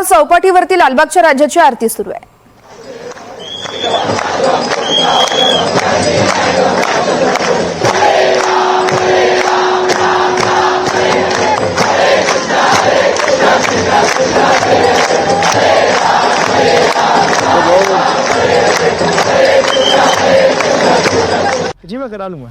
चौपाटीवरती लालबागच्या राजाची आरती सुरू आहे। जी मैं करा लूंगा।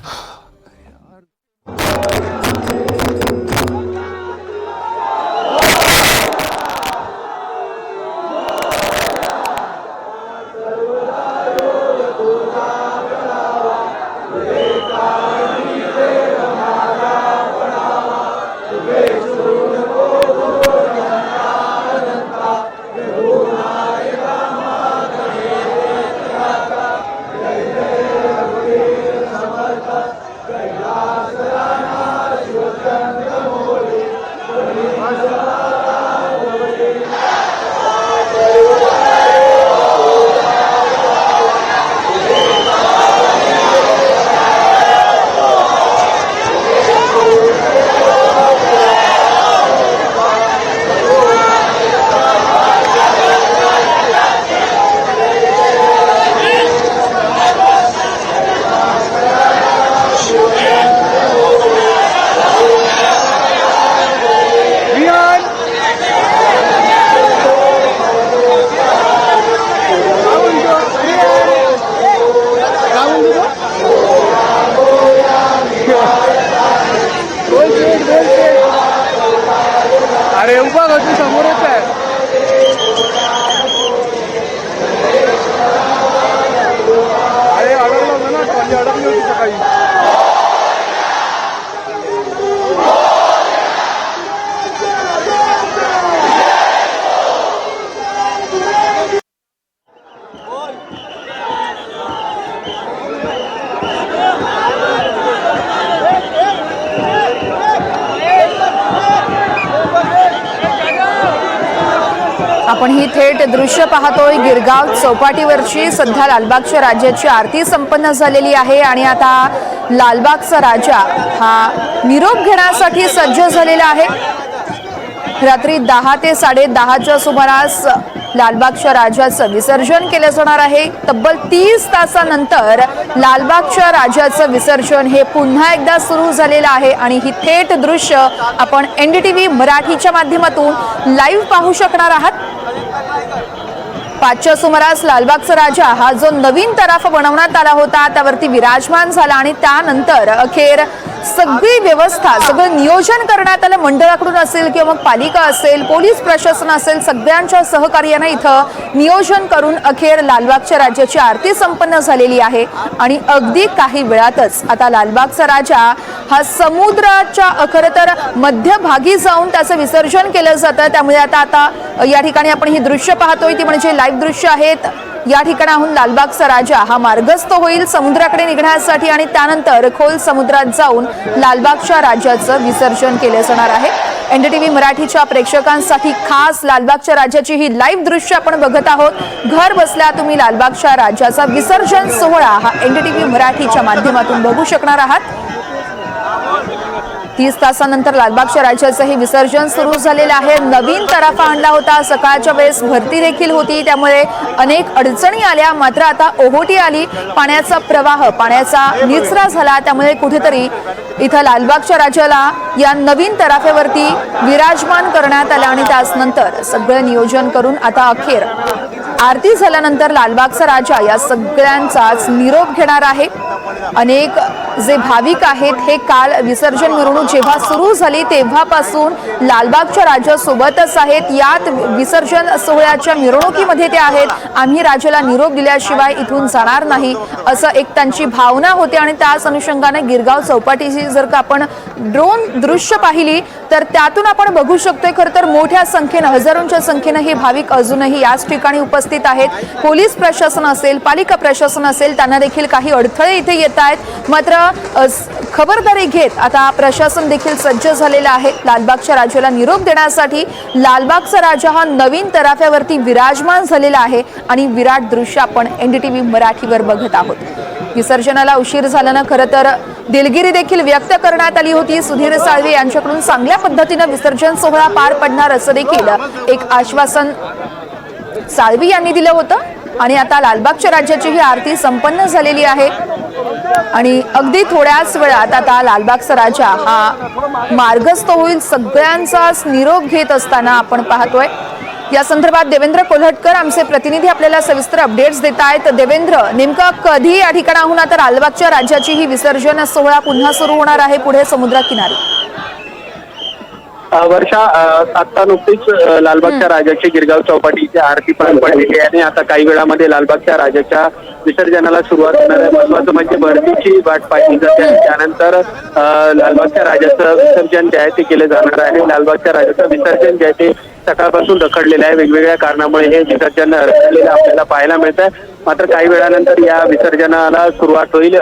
अरे उभा होती समोरच आहे। अरे अडकला होता ना, ट्रॉली अडकली होती सकाळी। आपण ही थेट दृश्य पाहतोय गिरगाव चौपाटीवरची। सध्या लालबागच्या राजाची आरती संपन्न झालेली आहे आणि आता लालबागचा राजा हा निरोप घेण्यासाठी सज्ज झालेला आहे। रात्री 10 ते 10:30च्या सुमारास लालबागच्या राजाचं विसर्जन केलं जाणार आहे। तब्बल 30 तासानंतर लालबागच्या राजाचं विसर्जन हे पुन्हा एकदा सुरू झालेलं आहे आणि ही थेट दृश्य आपण NDTV मराठीच्या माध्यमातून लाईव्ह पाहू शकणार आहात। 5च्या सुमारास लालबागचा राजा हा जो नवीन तराफा बनवण्यात आला होता त्यावरती विराजमान झाला आणि त्यानंतर अखेर सगळी व्यवस्था सगळं नियोजन करण्यात आलं। मंडळाकडून असेल किंवा मग पालिका असेल, पोलीस प्रशासन असेल, सगळ्यांच्या सहकार्याने इथं नियोजन करून अखेर लालबागच्या राजाची आरती संपन्न झालेली आहे आणि अगदी काही वेळातच आता लालबागचा राजा हा समुद्राच्या खरं तर मध्यभागी जाऊन त्याचं विसर्जन केलं जातं। त्यामुळे आता या ठिकाणी आपण ही दृश्य पाहतोय ती म्हणजे लाईव्ह दृश्य आहेत। या ठिकाणाहून लालबागचा राजा हा मार्गस्थ होईल समुद्राकडे निघण्यासाठी आणि त्यानंतर खोल समुद्रात जाऊन लालबागच्या राजाचं विसर्जन केले जाणार आहे। NDTV मराठीच्या प्रेक्षकांसाठी खास लालबागच्या राजाची ही लाईव्ह दृश्य आपण बघत आहोत। घर बसल्या तुम्ही लालबागच्या राजाचा विसर्जन सोहळा हा NDTV मराठीच्या माध्यमातून बघू शकणार आहात। 30 तासानंतर लालबागच्या राजाचं हे विसर्जन सुरू झालेलं आहे। नवीन तराफा आणला होता, सकाळच्या वेळेस भरती देखील होती, त्यामुळे अनेक अडचणी आल्या, मात्र आता ओहोटी आली, पाण्याचा प्रवाह, पाण्याचा निचरा झाला, त्यामुळे कुठेतरी इथं लालबागच्या राजाला या नवीन तराफ्यावरती विराजमान करण्यात आलं आणि त्यानंतर सगळं नियोजन करून आता अखेर आरती झाल्यानंतर लालबागचा राजा या सगळ्यांचाच निरोप घेणार आहे। अनेक जे भाविक आहेत हे काल विसर्जन मिरवणूक जेव्हा सुरू झाली तेव्हापासून लालबागच्या राजासोबतच आहेत। यात विसर्जन सोहळ्याच्या मिरवणुकीमध्ये ते आहेत। आम्ही राजाला निरोप दिल्याशिवाय इथून जाणार नाही असं एक त्यांची भावना होती आणि त्याच अनुषंगाने गिरगाव चौपाटीची जर का आपण ड्रोन दृश्य पाहिली तर त्यातून आपण बघू शकतोय खरं तर मोठ्या संख्येने हजारोंच्या संख्येने हे भाविक अजूनही याच ठिकाणी उपस्थित आहेत। पोलीस प्रशासन असेल, पालिका प्रशासन असेल, त्यांना देखील काही अडथळे इथे येत आहेत, मात्र खबरदारी घेत आता प्रशासन देखील सज्ज झालेला आहे लालबागच्या राजाला निरोप देण्यासाठी। लालबागचा राजा हा नवीन तराफ्यावरती विराजमान झालेला आहे आणि विराट दृश्य आपण NDTV मराठीवर बघत आहोत। विसर्जनाला उशीर झाल्यानं खरं तर दिलगिरी देखील व्यक्त करण्यात आली होती. सुधीर साळवे यांच्याकडून चांगल्या पद्धतीनं विसर्जन सोहळा पार पडणार असं देखील एक आश्वासन साळवी यांनी दिलं होतं. आणि आता लालबागच्या राजाची ही आरती संपन्न झालेली आहे आणि अगदी थोड्याच वेळात आता लालबागचा राजा हा मार्गस्थ होईल. सगळ्यांचाच निरोप घेत असताना आपण पाहतोय. या संदर्भात देवेंद्र कोल्हटकर आमचे प्रतिनिधी आपल्याला सविस्तर अपडेट्स देत आहेत. देवेंद्र, नेमका कधी या ठिकाणाहून आता लालबागच्या राजाची ही विसर्जन सोहळा पुन्हा सुरू होणार आहे पुढे समुद्रकिनारी? वर्षा, आता नुकतीच लालबागच्या राजाची गिरगाव चौपाटी इथे आरती पार पडलेली आहे आणि आता काही वेळामध्ये लालबागच्या राजाच्या विसर्जनाला सुरुवात होणार आहे. महत्वाचं म्हणजे भरतीची वाट पाहिली जाते. त्यानंतर लालबागच्या राजाचं विसर्जन जे आहे ते केलं जाणार आहे. लालबागच्या राजाचं विसर्जन जे आहे ते सकाळपासून रखडलेलं आहे. वेगवेगळ्या कारणामुळे हे विसर्जन रखडलेलं आपल्याला पाहायला मिळत आहे. मात्र काही वेळानंतर या विसर्जनाला सुरुवात होईल.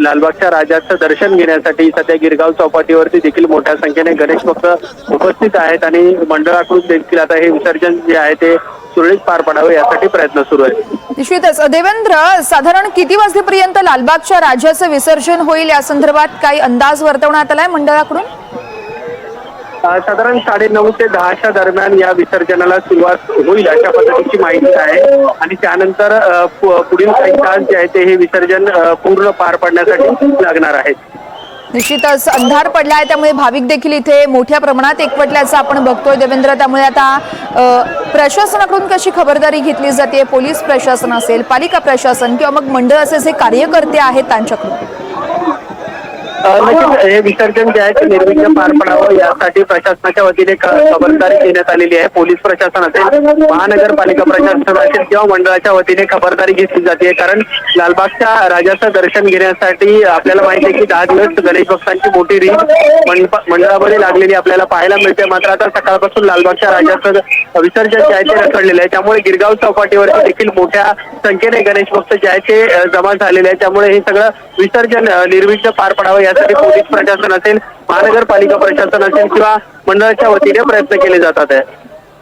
लालबागच्या राजाचं दर्शन घेण्यासाठी सध्या गिरगाव चौपाटीवरती देखील मोठ्या संख्येने गणेश भक्त उपस्थित आहेत आणि मंडळाकडून देखील आता हे विसर्जन जे आहे ते सुरळीत पार पडावे यासाठी प्रयत्न सुरू आहेत. निश्चितच. देवेंद्र, साधारण किती वाजेपर्यंत लालबागच्या राजाचं विसर्जन होईल या संदर्भात काही अंदाज वर्तवण्यात आलाय मंडळाकडून? साधारण 9:30 ते 10च्या दरम्यान या विसर्जनाला सुरुवात होईल अशा पद्धतीची माहिती आहे आणि त्यानंतर पुढील काही तास जे आहे ते हे विसर्जन पूर्ण पार पडण्यासाठी लागणार आहेत. निश्चितच अंधार पडलाय त्यामुळे भाविक देखील इथे मोठ्या प्रमाणात एकवटल्याचं आपण बघतोय देवेंद्र. त्यामुळे आता प्रशासनाकडून कशी खबरदारी घेतली जाते? पोलीस प्रशासन असेल, पालिका प्रशासन किंवा मग मंडळाचे जे कार्यकर्ते आहेत त्यांच्याकडून? नक्कीच हे विसर्जन जे आहे ते निर्विघ्न पार पडावं यासाठी प्रशासनाच्या वतीने खबरदारी देण्यात आलेली आहे. पोलीस प्रशासन असेल, महानगरपालिका प्रशासन असेल किंवा मंडळाच्या वतीने खबरदारी घेतली जाते. कारण लालबागच्या राजाचं दर्शन घेण्यासाठी आपल्याला माहिती आहे की 10 दिवस गणेश भक्तांची मोठी रीत मंडळामध्ये लागलेली आपल्याला पाहायला मिळते. मात्र आता सकाळपासून लालबागच्या राजाचं विसर्जन जे आहे ते रखडलेलं आहे. त्यामुळे गिरगाव चौपाटीवरती देखील मोठ्या संख्येने गणेश भक्त जे आहे ते जमा झालेले आहे. त्यामुळे हे सगळं विसर्जन निर्विघ्न पार पडावं यासाठी पोलीस प्रशासन असेल, महानगरपालिका प्रशासन असेल किंवा मंडळाच्या वतीने प्रयत्न केले जातात.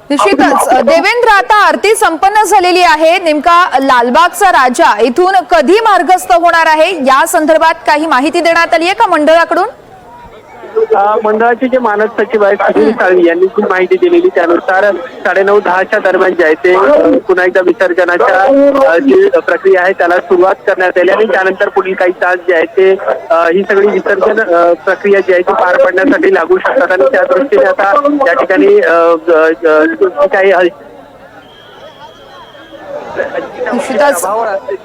निश्चितच. देवेंद्र, आता आरती संपन्न झालेली आहे. नेमका लालबागचा राजा इथून कधी मार्गस्थ होणार आहे या संदर्भात काही माहिती देण्यात आली आहे का मंडळाकडून? मंडळाचे जे मानद सचिव आहेत सुधीर साळवी यांनी जी माहिती दिलेली त्यानुसार 9:30-10च्या दरम्यान जे आहे ते पुन्हा एकदा विसर्जनाच्या जी प्रक्रिया आहे त्याला सुरुवात करण्यात आली आणि त्यानंतर पुढील काही तास जे आहे ते ही सगळी विसर्जन प्रक्रिया जी आहे ती पार पडण्यासाठी लागू शकतात आणि त्या दृष्टीने आता या ठिकाणी काही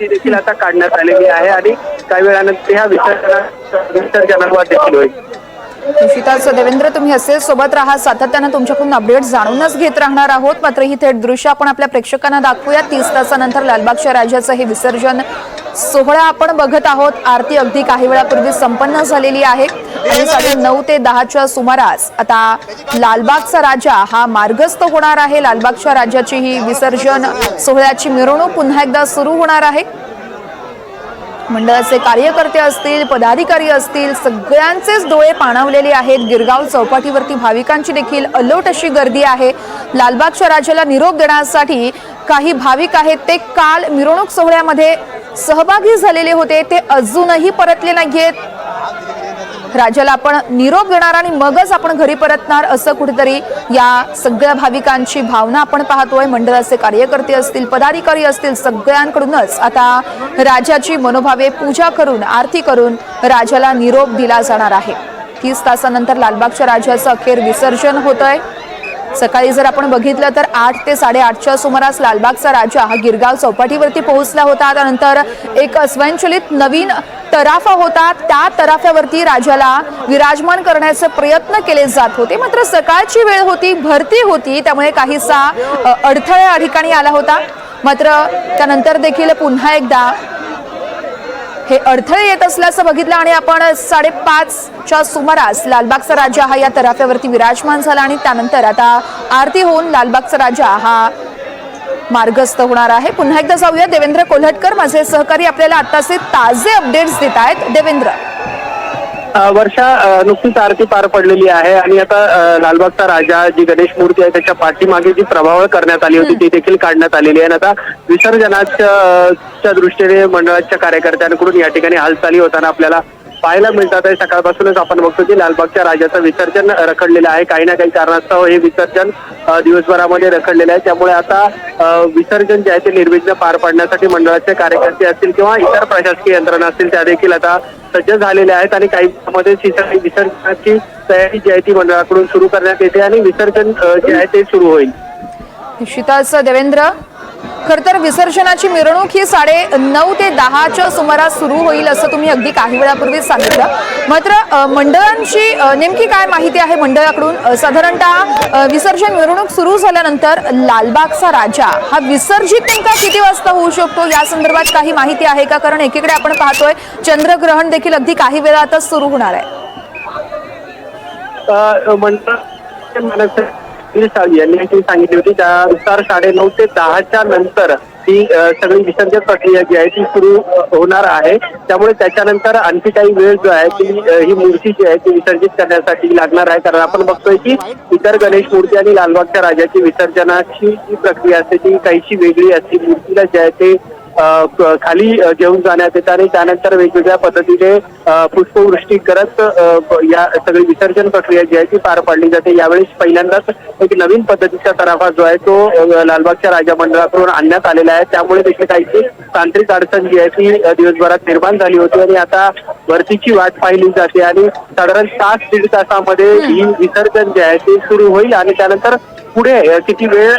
देखील आता काढण्यात आलेली आहे आणि काही वेळानंतर ह्या विसर्जनाला देखील होईल. निश्चितच देवेंद्र, तुम्ही असेच सोबत राहा. सातत्यानं तुमच्याकडून अपडेट जाणूनच घेत राहणार आहोत. मात्र ही थेट दृश्य आपण आपल्या प्रेक्षकांना दाखवूया. 30 तासानंतर लालबागच्या राजाचं हे विसर्जन सोहळा आपण बघत आहोत. आरती अगदी काही वेळापूर्वी संपन्न झालेली आहे आणि 9:30 ते 10च्या सुमारास आता लालबागचा राजा हा मार्गस्थ होणार आहे. लालबागच्या राजाची ही विसर्जन सोहळ्याची मिरवणूक पुन्हा एकदा सुरू होणार आहे. मंडळाचे कार्यकर्ते असतील, पदाधिकारी असतील, सगळ्यांचेच डोळे पाणावलेले आहेत. गिरगाव चौपाटीवरती भाविकांची देखील अलोट अशी गर्दी आहे. लालबागच्या राजाला निरोप देण्यासाठी काही भाविक आहेत ते काल मिरवणूक सोहळ्यामध्ये सहभागी झालेले होते. ते अजूनही परतले नाहीयेत. राजाला आपण निरोप देणार आणि मगच आपण घरी परतणार असं कुठेतरी या सगळ्या भाविकांची भावना आपण पाहतोय. मंडळाचे कार्यकर्ते असतील, पदाधिकारी असतील, सगळ्यांकडूनच आता राजाची मनोभावे पूजा करून, आरती करून राजाला निरोप दिला जाणार आहे. 30 तासानंतर लालबागच्या राजाचं अखेर विसर्जन होतंय. सकाळी जर आपण बघितलं तर 8 ते 8:30च्या सुमारास लालबागचा राजा हा गिरगाव चौपाटीवरती पोहोचला होता. त्यानंतर एक स्वयंचलित नवीन तराफा होता. त्या तराफ्यावरती राजाला विराजमान करण्याचे प्रयत्न केले जात होते. मात्र सकाळची वेळ होती, भरती होती, त्यामुळे काहीसा अडथळा या ठिकाणी आला होता. मात्र त्यानंतर देखील पुन्हा एकदा हे अडथळे येत असल्याचं बघितलं आणि आपण 5:30च्या सुमारास लालबागचा राजा हा या तराफ्यावरती विराजमान झाला आणि त्यानंतर आता आरती होऊन लालबागचा राजा हा मार्गस्थ होणार आहे. पुन्हा एकदा जाऊया. देवेंद्र कोल्हटकर माझे सहकारी आपल्याला आताचे ताजे अपडेट्स देत आहेत. देवेंद्र. वर्षा, नुकतीच आरती पार पडलेली आहे आणि आता लालबागचा राजा जी गणेश मूर्ती आहे त्याच्या पाठीमागे जी प्रभावळ करण्यात आली होती ती देखील काढण्यात आलेली आहे. आता विसर्जनाच्या दृष्टीने मंडळाच्या कार्यकर्त्यांकडून या ठिकाणी हालचाली होताना आपल्याला पाहायला मिळतात आहे. सकाळपासूनच आपण बघतो की लालबागच्या राजाचं विसर्जन रखडलेलं आहे. काही ना काही कारणास्तव हे विसर्जन दिवसभरामध्ये रखडलेलं आहे. त्यामुळे आता विसर्जन जे आहे ते निर्विघ्न पार पाडण्यासाठी मंडळाचे कार्यकर्ते असतील किंवा इतर प्रशासकीय यंत्रणा असतील त्या देखील आता सज्ज झालेल्या आहेत आणि काही मध्ये विसर्जनाची तयारी जी आहे ती मंडळाकडून सुरू करण्यात येते आणि विसर्जन जे आहे ते सुरू होईल. निश्चितच देवेंद्र, खर तर विसर्जनाची मिरवणूक ही 9:30 ते 10च्या सुमारास सुरू होईल असं तुम्ही अगदी काही वेळापूर्वीच सांगितलं. मात्र मंडळांची नेमकी काय माहिती आहे मंडळाकडून? साधारणतः विसर्जन मिरवणूक सुरू झाल्यानंतर लालबागचा राजा हा विसर्जित नेमका किती वाजता होऊ शकतो या संदर्भात काही माहिती आहे का? कारण एकीकडे आपण पाहतोय चंद्रग्रहण देखील अगदी काही वेळातच सुरू होणार आहे. मंडळ यांनी सांगितली होती त्यानुसार 9:30 ते 10च्या नंतर ही सगळी विसर्जन प्रक्रिया जी आहे ती सुरू होणार आहे. त्यामुळे त्याच्यानंतर आणखी काही वेळ जो आहे ती ही मूर्ती जी आहे ती विसर्जित करण्यासाठी लागणार आहे. कारण आपण बघतोय की इतर गणेश मूर्ती आणि लालबागच्या राजाची विसर्जनाची जी प्रक्रिया असते ती काहीशी वेगळी असते. मूर्तीला जे आहे ते खाली घेऊन जाण्यात येतं आणि त्यानंतर वेगवेगळ्या पद्धतीने पुष्पवृष्टी करत या सगळी विसर्जन प्रक्रिया जी आहे ती पार पाडली जाते. यावेळेस पहिल्यांदाच एक नवीन पद्धतीचा तराफा जो आहे तो लालबागच्या राजा मंडळाकडून आणण्यात आलेला आहे. त्यामुळे देखील काही तांत्रिक अडचण जी आहे ती दिवसभरात निर्माण झाली होती आणि आता भरतीची वाट पाहिली जाते आणि साधारण 1-1.5 तासामध्ये ही विसर्जन जे आहे ते सुरू होईल आणि त्यानंतर पुढे किती वेळ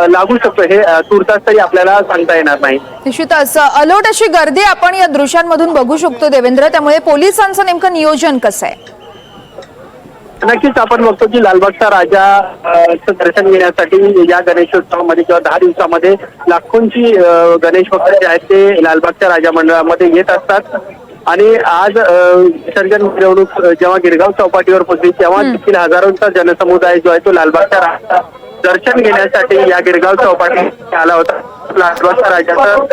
लागू शकतो हे तुर्तास तरी आपल्याला सांगता येणार नाही. निश्चितच अलोट अशी गर्दी आपण या दृश्यांमधून बघू शकतो देवेंद्र. त्यामुळे पोलिसांचं नेमकं नियोजन कसं आहे? नक्कीच आपण बघतो की लालबागचा राजा दर्शन घेण्यासाठी या गणेशोत्सवामध्ये किंवा 10 दिवसामध्ये लाखोंची गणेश भक्त जे आहेत ते लालबागच्या राजा मंडळामध्ये येत असतात आणि आज विसर्जन मिरवणूक जेव्हा गिरगाव चौपाटीवर पोहोचली तेव्हा देखील हजारोंचा जनसमुदाय जो आहे तो लालबागच्या राजा दर्शन घेण्यासाठी या गिरगाव चौपाटी आला होता. लालबागच्या राजाचं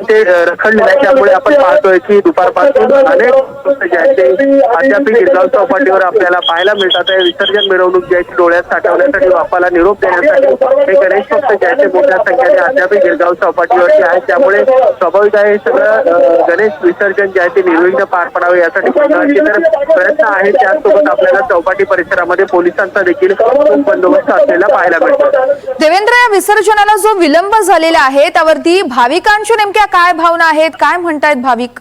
ते रखडलेलं आहे. त्यामुळे आपण पाहतोय की दुपारपासून अनेक जे आहे ते अद्याप गिरगाव चौपाटीवर आपल्याला पाहायला मिळतात आहे. विसर्जन मिरवणूक जी आहे डोळ्यात साठवण्यासाठी बाप्पाला निरोप देण्यासाठी हे गणेश भक्त जे आहे ते मोठ्या संख्येने अद्याप गिरगाव चौपाटीवरती आहेत. त्यामुळे स्वाभाविक आहे हे सगळं गणेश विसर्जन जे आहे ते निर्विघ्न पार पडावे यासाठी तर प्रयत्न आहे. त्याचसोबत आपल्याला चौपाटी परिसरामध्ये पोलिसांचा देखील बंदोबस्त असलेला पाहायला मिळतो. देवेंद्र, या विसर्जनाला जो विलंब झालेला आहे त्यावरती भाविकांच्या नेमक्या काय भावना आहेत? काय म्हणतायत भाविक?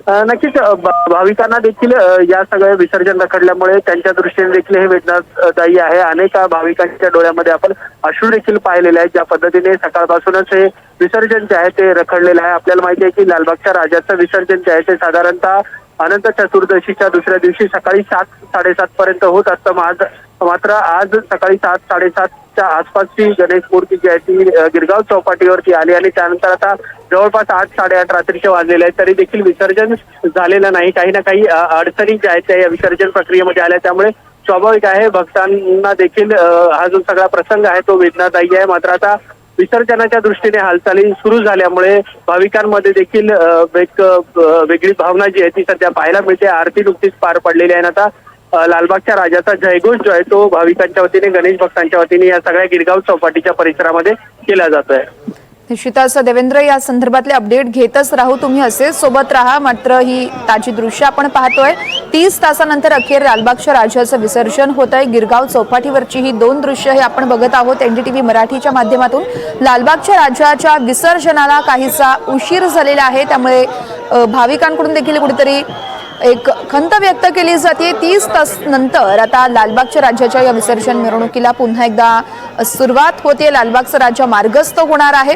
नक्कीच भाविकांना देखील या सगळ्या विसर्जन रखडल्यामुळे त्यांच्या दृष्टीने देखील हे वेदनादायी आहे. अनेक भाविकांच्या डोळ्यामध्ये आपण अश्रू देखील पाहिलेले आहेत. ज्या पद्धतीने सकाळपासूनच हे विसर्जन जे आहे ते रखडलेलं आहे. आपल्याला माहिती आहे की लालबागच्या राजाचं विसर्जन जे आहे ते साधारणतः अनंत चतुर्दशीच्या दुसऱ्या दिवशी सकाळी 7-7:30 पर्यंत होत असतं. मात्र आज सकाळी 7-7:30च्या आसपासची गणेश मूर्ती जी आहे ती गिरगाव चौपाटीवरती आली आणि त्यानंतर आता जवळपास 8-8:30 रात्रीचे वाजलेले आहेत तरी देखील विसर्जन झालेलं नाही. काही ना काही अडचणी ज्या आहेत त्या या विसर्जन प्रक्रियेमध्ये आल्या. त्यामुळे स्वाभाविक आहे भक्तांना देखील हा जो सगळा प्रसंग आहे तो वेदनादायी आहे. मात्र आता विसर्जनाच्या दृष्टीने हालचाली सुरू झाल्यामुळे भाविकांमध्ये देखील एक वेगळी भावना जी आहे ती सध्या पाहायला मिळते. आरती नुकतीच पार पडलेली आहे. आता लालबागच्या राजाचा जयघोष जो आहे तो भाविकांच्या वतीने गणेश भक्तांच्या वतीने या सगळ्या गिरगाव चौपाटीच्या परिसरामध्ये केला जातोय. निश्चितच देवेंद्र, या संदर्भातले अपडेट घेतच राहू. तुम्ही असेच सोबत राहा. मात्र ही ताजी दृश्य आपण पाहतोय. 30 तासानंतर अखेर लालबागच्या राजाचं विसर्जन होत आहे. गिरगाव चौपाटीवरची ही 2 दृश्य हे आपण बघत आहोत NDTV मराठीच्या माध्यमातून. लालबागच्या राजाच्या विसर्जनाला काहीसा उशीर झालेला आहे. त्यामुळे भाविकांकडून देखील कुठेतरी एक खंत व्यक्त केली जाते. 30 तास नंतर आता लालबागच्या राजाच्या या विसर्जन मिरवणुकीला पुन्हा एकदा सुरुवात होते. लालबागचा राजा मार्गस्थ होणार आहे.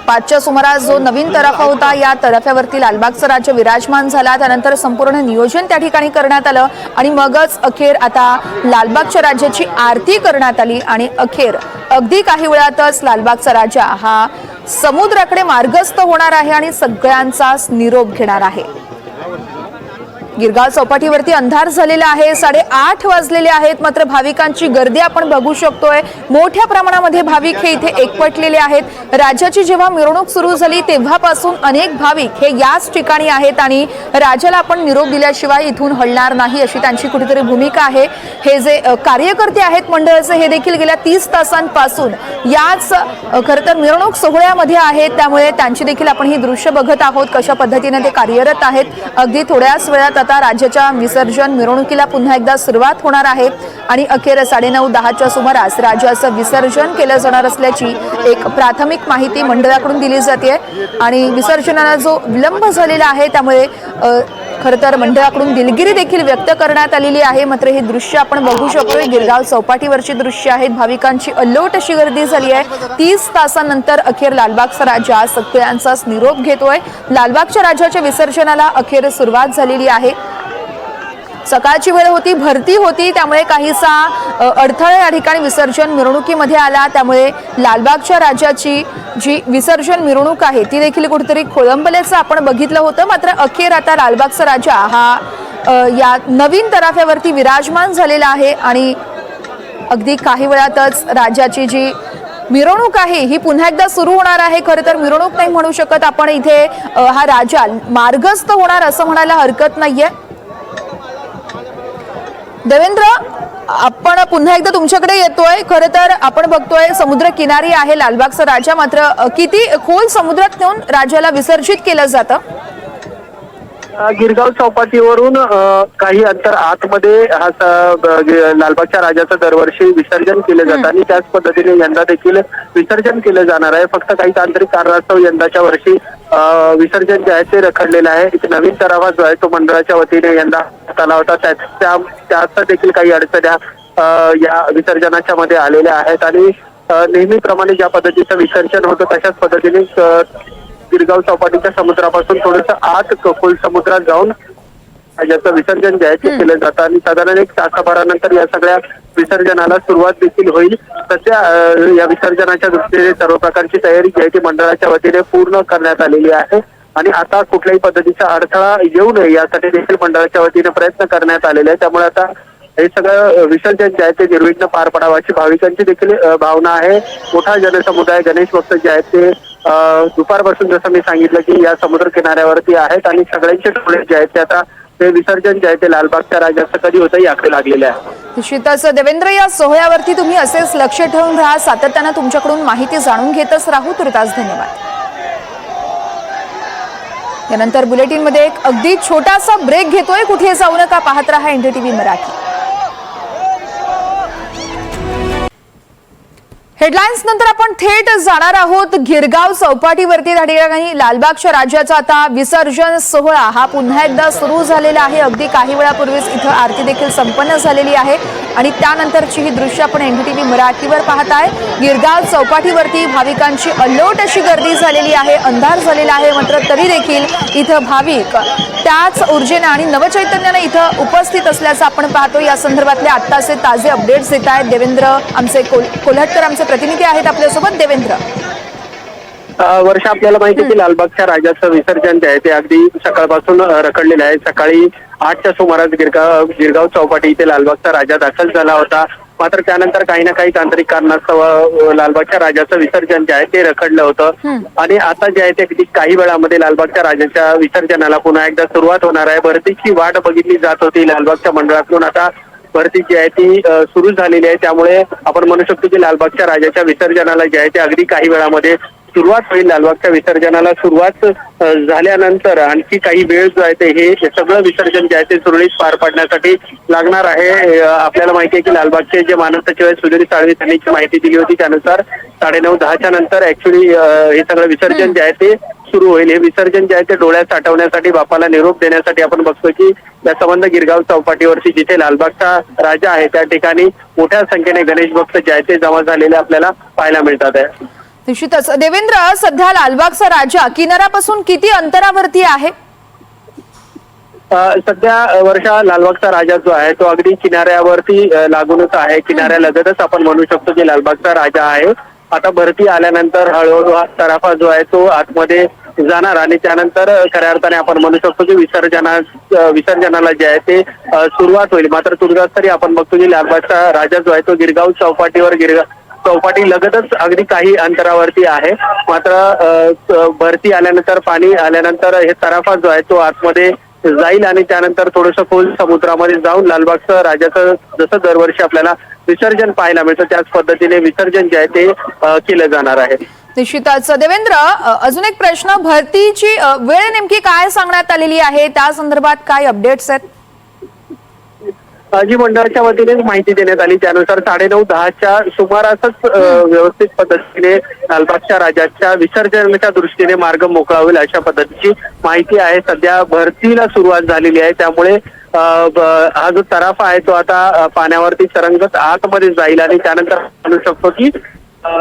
5च्या सुमारास जो नवीन तराफा होता या तराफ्यावरती लालबागचा राजा विराजमान झाला. त्यानंतर संपूर्ण नियोजन त्या ठिकाणी करण्यात आलं आणि मगच अखेर आता लालबागच्या राजाची आरती करण्यात आली आणि अखेर अगदी काही वेळातच लालबागचा राजा हा समुद्राकडे मार्गस्थ होणार आहे आणि सगळ्यांचा निरोप घेणार आहे. गिरगाव चौपाटीवरती अंधार झालेला आहे. 8:30 वाजलेले आहेत. मात्र भाविकांची गर्दी आपण बघू शकतोय. मोठ्या प्रमाणामध्ये भाविक हे इथे एकवटलेले आहेत. राजाची जेव्हा मिरवणूक सुरू झाली तेव्हापासून अनेक भाविक हे याच ठिकाणी आहेत आणि राजाला आपण निरोप दिल्याशिवाय इथून हलणार नाही अशी त्यांची कुठेतरी भूमिका आहे. हे जे कार्यकर्ते आहेत मंडळाचे हे देखील गेल्या 30 तासांपासून याच खरं तर मिरवणूक सोहळ्यामध्ये आहेत, त्यामुळे त्यांची देखील आपण ही दृश्य बघत आहोत कशा पद्धतीने ते कार्यरत आहेत. अगदी थोड्याच वेळात आता राज्याच्या विसर्जन मिरवणुकीला पुन्हा एकदा सुरुवात होणार आहे आणि अखेर 9:30-10च्या सुमारास राज्याचं विसर्जन केलं जाणार असल्याची एक प्राथमिक माहिती मंडळाकडून दिली जाते आणि विसर्जनाला जो विलंब झालेला आहे त्यामुळे खरं तर मंडळाकडून दिलगिरी देखील व्यक्त करण्यात आलेली आहे. मात्र हे दृश्य आपण बघू शकतोय, गिरगाव चौपाटीवरची दृश्य आहेत. भाविकांची अल्लोट अशी गर्दी झाली आहे. 30 तासांनंतर अखेर लालबागचा राजा सगळ्यांचाच निरोप घेतोय. लालबागच्या राजाच्या विसर्जनाला अखेर सुरुवात झालेली आहे. सकाळची वेळ होती, भरती होती, त्यामुळे काहीसा अडथळा या ठिकाणी विसर्जन मिरवणुकीमध्ये आला. त्यामुळे लालबागच्या राजाची जी विसर्जन मिरवणूक आहे ती देखील कुठेतरी खोळंबल्याचं आपण बघितलं होतं. मात्र अखेर आता लालबागचा राजा हा या नवीन तराफ्यावरती विराजमान झालेला आहे आणि अगदी काही वेळातच राजाची जी मिरवणूक आहे ही पुन्हा एकदा सुरू होणार आहे. खरं तर मिरवणूक नाही म्हणू शकत आपण, इथे हा राजा मार्गस्थ होणार असं म्हणायला हरकत नाहीये. देवेंद्र, आपण पुन्हा एकदा तुमच्याकडे येतोय. खरं तर आपण बघतोय समुद्र किनारी आहे लालबागचा राजा, मात्र किती खोल समुद्रात नेऊन राजाला विसर्जित केलं जातं? गिरगाव चौपाटीवरून काही अंतर आतमध्ये हा लालबागच्या राजाचं दरवर्षी विसर्जन केलं जातं आणि त्याच पद्धतीने यंदा देखील विसर्जन केलं जाणार आहे. फक्त काही तांत्रिक कारणास्तव यंदाच्या वर्षी विसर्जन जे आहे ते रखडलेलं आहे. एक नवीन तरावा जो आहे तो मंडळाच्या वतीने यंदा आला होता, त्याचा देखील काही अडचण्या या विसर्जनाच्या मध्ये आलेल्या आहेत आणि नेहमीप्रमाणे ज्या पद्धतीचं विसर्जन होतं तशाच पद्धतीने गिरगाव चौपाटीच्या समुद्रापासून थोडंसं आत खोल समुद्रात जाऊन याचं विसर्जन जे आहे ते केलं जातं आणि साधारण 1 तासाभरानंतर या सगळ्या विसर्जनाला सुरुवात देखील होईल. सध्या या विसर्जनाच्या दृष्टीने सर्व प्रकारची तयारी जी आहे ती मंडळाच्या वतीने पूर्ण करण्यात आलेली आहे आणि आता कुठल्याही पद्धतीचा अडथळा येऊ नये यासाठी देखील मंडळाच्या वतीने प्रयत्न करण्यात आलेले आहे. त्यामुळे आता हे सगळं विसर्जन जे आहे ते निर्विघ्न पार पडावं अशी भाविकांची देखील भावना आहे. मोठा जनसमुदाय गणेश भक्त जे आहेत ते दुपारपासून जसं मी सांगितलं की या समुद्र किनाऱ्यावरती आहेत आणि सगळ्यांचे डोळे जे आहेत ते आता ते विसर्जन जे आहे ते लालबागच्या राजाचं कधी होतं याकडे लागलेले आहे. निश्चितच देवेंद्र, या सोहळ्यावरती तुम्ही असेच लक्ष ठेवून राहा, सातत्यानं तुमच्याकडून माहिती जाणून घेतच राहू. तुर्तास धन्यवाद. यानंतर बुलेटिनमध्ये एक अगदी छोटासा ब्रेक घेतोय, कुठे जाऊ नका, पाहत रहा NDTV मराठी. हेडलाईन्स नंतर आपण थेट जाणार आहोत गिरगाव चौपाटीवरती. त्या ठिकाणी लालबागच्या राजाचा आता विसर्जन सोहळा हा पुन्हा एकदा सुरू झालेला आहे. अगदी काही वेळापूर्वीच इथं आरती देखील संपन्न झालेली आहे आणि त्यानंतरची ही दृश्य आपण NDTV मराठीवर पाहताय. गिरगाव चौपाटीवरती भाविकांची अल्लोट अशी गर्दी झालेली आहे. अंधार झालेला आहे, मात्र तरी देखील इथं भाविक त्याच ऊर्जेने आणि नवचैतन्याने इथं उपस्थित असल्याचं आपण पाहतो. या संदर्भातले आत्ताचे ताजे अपडेट्स देत आहेत देवेंद्र, आमचे कोल्हटकर आमचे प्रतिनिधी आहेत आपल्यासोबत. देवेंद्र, वर्षा, आपल्याला माहिती आहे की लालबागच्या राजाचं विसर्जन जे आहे ते अगदी सकाळपासून रखडलेलं आहे. सकाळी 8च्या सुमारास गिरगाव चौपाटी इथे लालबागचा राजा दाखल झाला होता. मात्र त्यानंतर काही ना काही तांत्रिक कारणास्तव लालबागच्या राजाचं विसर्जन जे आहे ते रखडलं होतं आणि आता जे आहे ते अगदी काही वेळामध्ये लालबागच्या राजाच्या विसर्जनाला पुन्हा एकदा सुरुवात होणार आहे. भरतीची वाट बघितली जात होती लालबागच्या मंडळाकडून, आता भरती जी आहे ती सुरू झालेली आहे. त्यामुळे आपण म्हणू शकतो की लालबागच्या राजाच्या विसर्जनाला जे आहे ते अगदी काही वेळामध्ये सुरुवात होईल. लालबागच्या विसर्जनाला सुरुवात झाल्यानंतर आणखी काही वेळ जो आहे ते हे सगळं विसर्जन जे आहे ते सुरळीत पार पाडण्यासाठी लागणार आहे. आपल्याला माहिती आहे की लालबागचे जे मानद सचिव आहेत सुधीर साळवी त्यांनी माहिती दिली होती, त्यानुसार 9:30-10च्या नंतर ऍक्च्युली हे सगळं विसर्जन जे आहे ते सुरू होईल. हे विसर्जन जे आहे ते डोळ्यात साठवण्यासाठी, बापाला निरोप देण्यासाठी आपण बघतो की या संबंध गिरगाव चौपाटीवरती जिथे लालबागचा राजा आहे त्या ठिकाणी मोठ्या संख्येने गणेश भक्त जे आहे ते जमा झालेले आपल्याला पाहायला मिळतात आहे. निश्चितच देवेंद्र, सध्या लालबागचा राजा किनाऱ्यापासून किती अंतरावरती आहे? सध्या वर्षा लालबागचा राजा जो आहे तो अगदी किनाऱ्यावरती लागूनच आहे. किनाऱ्यालगतच आपण म्हणू शकतो की लालबागचा राजा आहे. आता भरती आल्यानंतर हळूहळू हा तराफा जो आहे तो आतमध्ये जाणार आणि त्यानंतर खऱ्या अर्थाने आपण म्हणू शकतो की विसर्जनाला जे आहे ते सुरुवात होईल. मात्र तुर्तास आपण बघतो की लालबागचा राजा जो आहे तो गिरगाव चौपाटी लगतच अगदी काही अंतरावरती आहे. मात्र भरती आल्यानंतर, पाणी आल्यानंतर हे तराफा जो आहे तो आतमध्ये जाईल आणि त्यानंतर थोडंसं खोल समुद्रामध्ये जाऊन लालबागचं राजाचं जसं दरवर्षी आपल्याला विसर्जन पाहायला मिळतं. त्याच पद्धतीने विसर्जन जे आहे ते केलं जाणार आहे. निश्चितच. देवेंद्र, अजून एक प्रश्न, भरतीची वेळ नेमकी काय सांगण्यात आलेली आहे, त्या संदर्भात काय अपडेट्स आहेत? जी मंडळाच्या वतीने माहिती देण्यात आली त्यानुसार 9:30-10च्या सुमारासच व्यवस्थित पद्धतीने लालबागच्या राजाच्या विसर्जनाच्या दृष्टीने मार्ग मोकळा होईल अशा पद्धतीची माहिती आहे. सध्या भरतीला सुरुवात झालेली आहे, त्यामुळे हा जो तराफा आहे तो आता पाण्यावरती तरंगत आतमध्ये जाईल आणि त्यानंतर म्हणू शकतो की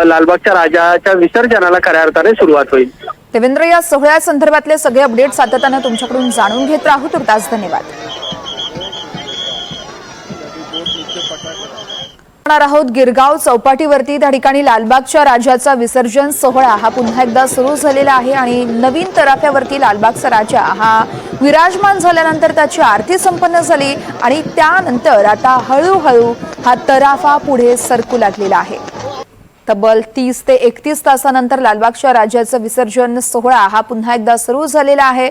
लालबागच्या राजाच्या विसर्जनाला खऱ्या अर्थाने सुरुवात होईल. देवेंद्र, या सोहळ्या संदर्भातले सगळे अपडेट सातत्याने तुमच्याकडून जाणून घेत राहू. तुर्तास धन्यवाद. आहोत गिरगाव चौपाटीवरती. त्या ठिकाणी लालबागच्या राजाचा विसर्जन सोहळा हा पुन्हा एकदा सुरू झालेला आहे आणि नवीन तराफ्यावरती लालबागचा राजा हा विराजमान झाल्यानंतर त्याची आरती संपन्न झाली आणि त्यानंतर आता हळूहळू हा तराफा पुढे सरकू लागलेला आहे. तब्बल 30 ते 31 तासानंतर लालबागच्या राजाचं विसर्जन सोहळा हा पुन्हा एकदा सुरू झालेला आहे.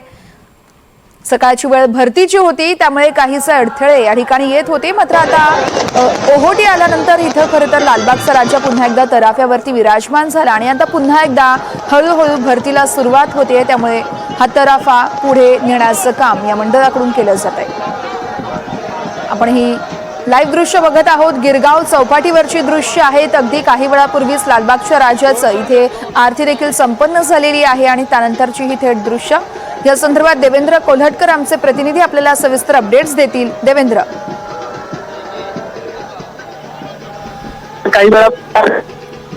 सकाळची वेळ भरतीची होती, त्यामुळे काहीसे अडथळे या ठिकाणी येत होते. मात्र आता ओहोटी आल्यानंतर इथं खरं तर लालबागचा राजा पुन्हा एकदा तराफ्यावरती विराजमान झाला आणि आता पुन्हा एकदा हळूहळू भरतीला सुरुवात होते. त्यामुळे हा तराफा पुढे नेण्याचं काम या मंडळाकडून केलं जात आहे. आपण ही लाईव्ह दृश्य बघत आहोत. गिरगाव चौपाटीवरची दृश्य आहेत. अगदी काही वेळापूर्वीच लालबागच्या राजाचं इथे आरती देखील संपन्न झालेली आहे आणि त्यानंतरची ही थेट दृश्य. या संदर्भात देवेंद्र कोल्हटकर आमचे प्रतिनिधी आपल्याला सविस्तर अपडेट्स देतील. देवेंद्र, काही वेळा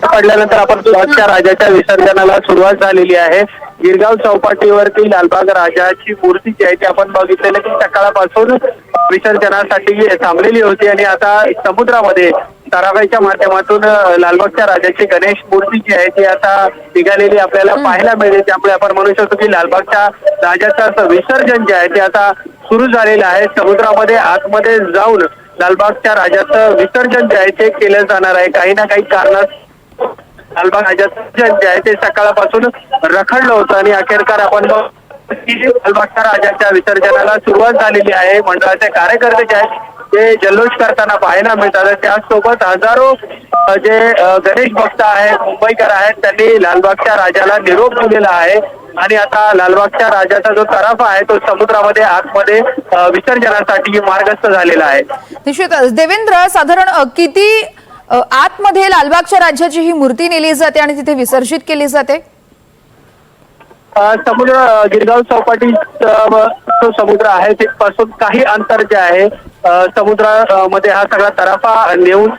पडल्यानंतर आपण लालबागच्या राजाच्या विसर्जनाला सुरुवात झालेली आहे. गिरगाव चौपाटीवरती लालबाग राजाची मूर्ती जी आहे ती आपण बघितलेलं की सकाळपासून विसर्जनासाठी थांबलेली होती आणि आता समुद्रामध्ये तराफ्याच्या माध्यमातून लालबागच्या राजाची गणेश मूर्ती जी आहे ती आता निघालेली आपल्याला पाहायला मिळते. त्यामुळे आपण म्हणू शकतो की लालबागच्या राजाचं विसर्जन जे आहे ते आता सुरू झालेलं आहे. समुद्रामध्ये आतमध्ये जाऊन लालबागच्या राजाचं विसर्जन जे आहे ते केलं जाणार आहे. काही ना काही कारणात लालबाग राजाचं जे आहे ते सकाळपासून रखडलं होतं आणि अखेरकार आपण लालबागच्या राजाच्या विसर्जनाला सुरुवात झालेली आहे. मंडळाचे कार्यकर्ते जे आहेत ते जल्लोष करताना पाहायला मिळतात. त्याचसोबत हजारो जे गणेश भक्त आहेत, मुंबईकर आहेत, त्यांनी लालबागच्या राजाला निरोप दिलेला आहे आणि आता लालबागच्या राजाचा जो तराफा आहे तो समुद्रामध्ये आतमध्ये विसर्जनासाठी मार्गस्थ झालेला आहे. निश्चितच. देवेंद्र, साधारण किती आतमध्ये लालबागच्या राजाची ही मूर्ती नेली जाते आणि तिथे विसर्जित केली जाते? समुद्र गिरगाव चौपाटी जो समुद्र आहे तिथपासून काही अंतर जे आहे समुद्रामध्ये हा सगळा तराफा नेऊन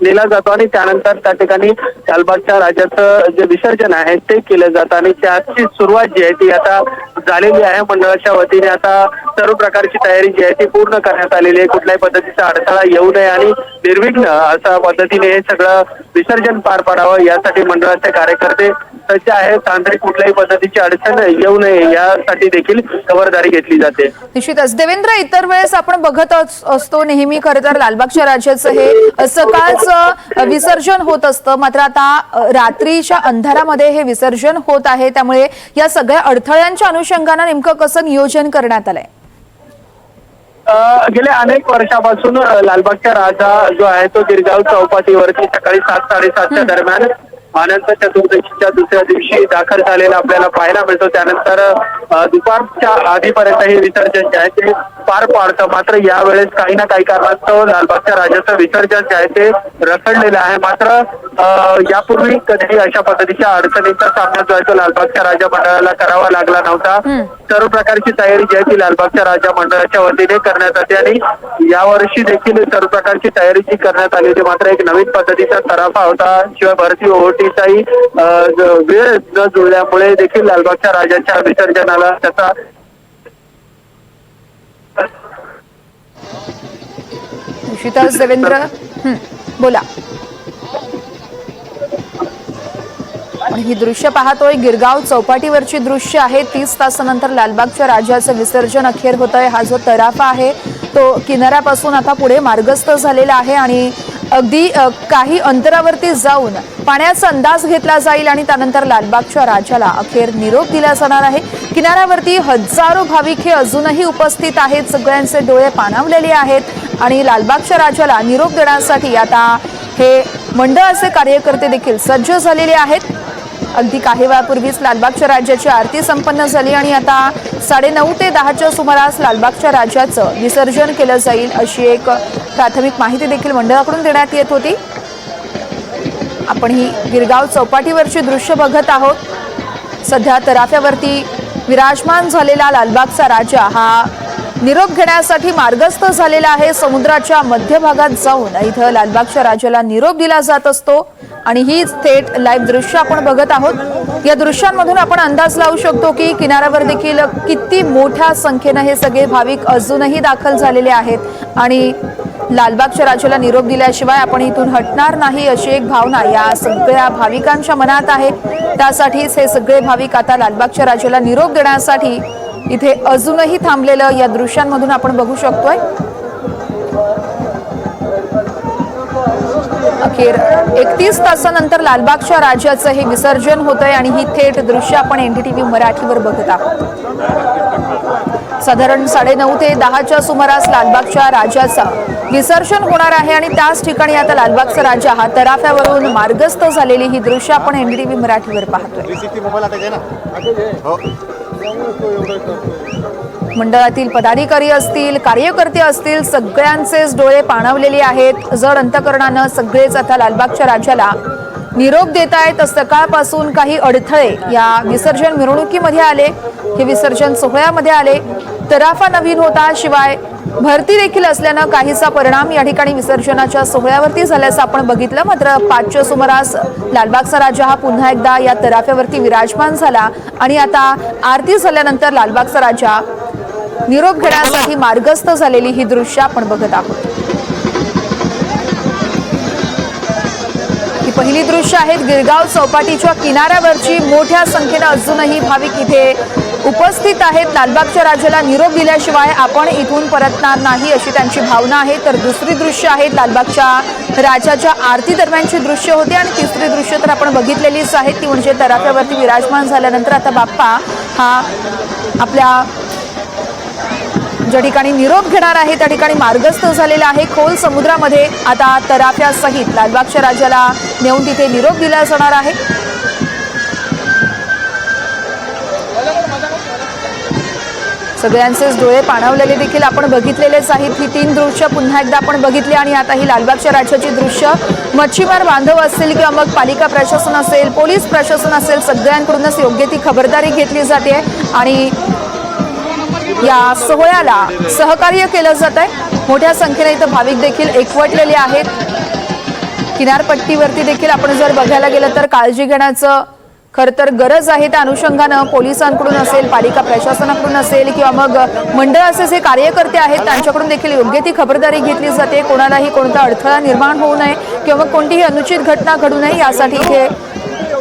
नेला जातो आणि त्यानंतर त्या ठिकाणी लालबागच्या राजाचं जे विसर्जन आहे ते केलं जातं आणि त्याची सुरुवात जी आहे ती आता झालेली आहे. मंडळाच्या वतीने आता सर्व प्रकारची तयारी जी आहे ती पूर्ण करण्यात आलेली आहे. कुठल्याही पद्धतीचा अडथळा येऊ नये आणि निर्विघ्न अशा पद्धतीने हे सगळं विसर्जन पार पाडावं यासाठी मंडळाचे कार्यकर्ते सज्ज आहेत. तांत्रिक कुठल्याही पद्धतीची अडचण येऊ नये यासाठी देखील खबरदारी घेतली जाते. निश्चितच. देवेंद्र, इतर वेळेस आपण बघत असतो नेहमी खरं तर लालबागच्या राजाचं हे सकाळचं विसर्जन होत असतं, मात्र आता रात्रीच्या अंधारामध्ये हे विसर्जन होत आहे. त्यामुळे या सगळ्या अडथळ्यांच्या अनुषंगाने नेमकं कसं नियोजन करण्यात आलंय? गेल्या अनेक वर्षापासून लालबागचा राजा जो आहे तो गिरगाव चौपाटीवरती सकाळी 7-7:30च्या दरम्यान अनंत चतुर्दशीच्या दुसऱ्या दिवशी दाखल झालेला आपल्याला पाहायला मिळतो. त्यानंतर दुपारच्या आधीपर्यंत हे विसर्जन जे आहे ते पार पाडतं. मात्र यावेळेस काही ना काही कारणास्तव लालबागच्या राजाचं विसर्जन जे आहे ते रखडलेलं आहे. मात्र यापूर्वी कधी अशा पद्धतीच्या अडचणींचा सामना जो आहे तो लालबागच्या राजा मंडळाला करावा लागला नव्हता. सर्व प्रकारची तयारी जी आहे ती लालबागच्या राजा मंडळाच्या वतीने करण्यात आली आणि यावर्षी देखील सर्व प्रकारची तयारी जी करण्यात आली होती. मात्र एक नवीन पद्धतीचा तराफा होता. शिवाय भरती ओहोटीचाही वेळ न जुळल्यामुळे देखील लालबागच्या राजाच्या विसर्जनाला त्याचा निश्चितच. देवेंद्र, बोला. आपण ही दृश्य पाहतोय, गिरगाव चौपाटीवरची दृश्य आहे. 30 तासानंतर लालबागच्या राजाचं विसर्जन अखेर होत आहे. हा जो तराफा आहे तो किनाऱ्यापासून आता पुढे मार्गस्थ झालेला आहे आणि अगदी काही अंतरावरती जाऊन पाण्याचा अंदाज घेतला जाईल आणि त्यानंतर लालबागच्या राजाला अखेर निरोप दिला जाणार आहे. किनाऱ्यावरती हजारो भाविक हे अजूनही उपस्थित आहेत. सगळ्यांचे डोळे पाणावलेले आहेत आणि लालबागच्या राजाला निरोप देण्यासाठी आता हे मंडळाचे कार्यकर्ते देखील सज्ज झालेले आहेत। अगदी काही वेळापूर्वीच लालबागच्या राजाची आरती संपन्न झाली आणि आता 9:30 ते 10च्या सुमारास लालबागच्या राजाचं विसर्जन केलं जाईल अशी एक प्राथमिक माहिती देखील मंडळाकडून देण्यात येत होती। आपण ही गिरगाव चौपाटीवरची दृश्य बघत आहोत। सध्या तराफ्यावरती विराजमान झालेला लालबागचा राजा हा निरोप घेण्यासाठी मार्गस्थ झालेला आहे। समुद्राच्या मध्यभागात जाऊन इथं लालबागच्या राजाला निरोप दिला जात असतो आणि ही थेट लाईव्ह दृश्य आपण बघत आहोत। या दृश्यांमधून आपण अंदाज लावू शकतो की किनाऱ्यावर देखील किती मोठ्या संख्येने हे सगळे भाविक अजूनही दाखल झालेले आहेत आणि लालबागच्या राजाला निरोप दिल्याशिवाय आपण इथून हटणार नाही अशी एक भावना या सगळ्या भाविकांच्या मनात आहे। त्यासाठीच हे सगळे भाविक आता लालबागच्या राजाला निरोप देण्यासाठी इथे अजूनही थांबलेलं या दृश्यांमधून आपण बघू शकतोय। अखेर 31 तासानंतर लालबागच्या राजाचं हे विसर्जन होतंय आणि ही थेट दृश्य आपण NDTV मराठीवर बघत आहोत। साधारण 9:30 ते 10च्या सुमारास लालबागच्या राजाचं विसर्जन होणार आहे आणि त्याच ठिकाणी आता लालबागचा राजा हा तराफ्यावरून मार्गस्थ झालेली ही दृश्य आपण NDTV मराठीवर पाहतोय। मंडळातील पदाधिकारी असतील, कार्यकर्ते असतील, सगळ्यांचेच डोळे पाणावलेले आहेत। जड अंतकरणानं सगळेच आता लालबागच्या राजाला निरोप देत आहेत। सकाळपासून काही अडथळे या विसर्जन मिरवणुकीमध्ये आले, हे विसर्जन सोहळ्यामध्ये आले। तराफा नवीन होता, शिवाय भरती देखील असल्यानं काहीसा परिणाम या ठिकाणी विसर्जनाच्या सोहळ्यावरती झाल्याचं आपण बघितलं। मात्र 5च्या सुमारास लालबागचा राजा हा पुन्हा एकदा या तराफ्यावरती विराजमान झाला आणि आता आरती झाल्यानंतर लालबागचा राजा निरोप घेण्यासाठी मार्गस्थ झालेली ही दृश्य आपण बघत आहोत। ही पहिली दृश्य आहेत गिरगाव चौपाटीच्या किनाऱ्यावरची। मोठ्या संख्येने अजूनही भाविक इथे उपस्थित आहेत। लालबागच्या राजाला निरोप दिल्याशिवाय आपण इथून परतणार नाही अशी त्यांची भावना आहे। तर दुसरी दृश्य आहेत लालबागच्या राजाच्या आरती दरम्यानची दृश्य होती आणि तिसरी दृश्य तर आपण बघितलेलीच आहेत, ती म्हणजे तराफ्यावरती विराजमान झाल्यानंतर आता बाप्पा हा आपल्या ज्या ठिकाणी निरोप घेणार आहे त्या ठिकाणी मार्गस्थ झालेला आहे। खोल समुद्रामध्ये आता तराफ्यासहित लालबागच्या राजाला नेऊन तिथे निरोप दिला जाणार आहे। सगळ्यांचेच डोळे पाणावलेले देखील आपण बघितलेलेच आहेत। ही 3 दृश्य पुन्हा एकदा आपण बघितली आणि आता ही लालबागच्या राजाची दृश्य मच्छीमार बांधव असतील किंवा मग पालिका प्रशासन असेल, पोलीस प्रशासन असेल, सगळ्यांकडूनच योग्य ती खबरदारी घेतली जाते आणि या सोहळ्याला सहकार्य केलं जात आहे। मोठ्या संख्येने इथं भाविक देखील एकवटलेले आहेत। किनारपट्टीवरती देखील आपण जर बघायला गेलं तर काळजी घेण्याचं खरं तर गरज आहे। त्या अनुषंगानं पोलिसांकडून असेल, पालिका प्रशासनाकडून असेल किंवा मग मंडळाचे जे कार्यकर्ते आहेत त्यांच्याकडून देखील योग्य ती खबरदारी घेतली जाते। कोणालाही कोणता अडथळा निर्माण होऊ नये किंवा मग कोणतीही अनुचित घटना घडू नये यासाठी इथे